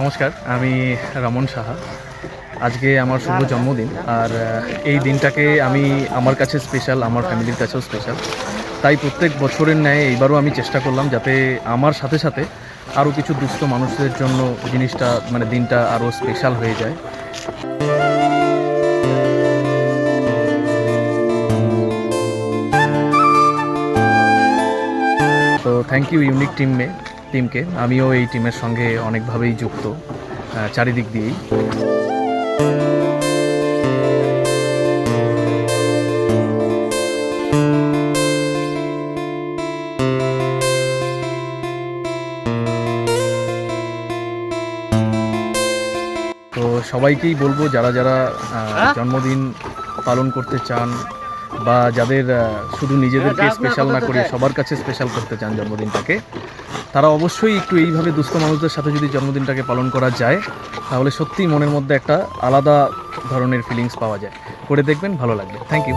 নমস্কার, আমি রমন সাহা। আজকে আমার শুভ জন্মদিন, আর এই দিনটাকে আমি আমার কাছে স্পেশাল, আমার ফ্যামিলির কাছেও স্পেশাল। তাই প্রত্যেক বছরের ন্যায় এইবারও আমি চেষ্টা করলাম যাতে আমার সাথে সাথে আরও কিছু দুস্থ মানুষদের জন্য জিনিসটা দিনটা আরও স্পেশাল হয়ে যায়। তো থ্যাংক ইউ ইউনিক টিমকে। আমিও এই টিমের সঙ্গে অনেকভাবেই যুক্ত, চারিদিক দিয়েই। তো সবাইকেই বলবো, যারা যারা জন্মদিন পালন করতে চান বা যাদের শুধু নিজেদেরকে স্পেশাল না করে সবার কাছে স্পেশাল করতে চান জন্মদিনটাকে, তারা অবশ্যই একটু এইভাবে দুস্থ মানুষদের সাথে যদি জন্মদিনটাকে পালন করা যায়, তাহলে সত্যিই মনের মধ্যে একটা আলাদা ধরনের ফিলিংস পাওয়া যায়। করে দেখবেন, ভালো লাগবে। Thank you.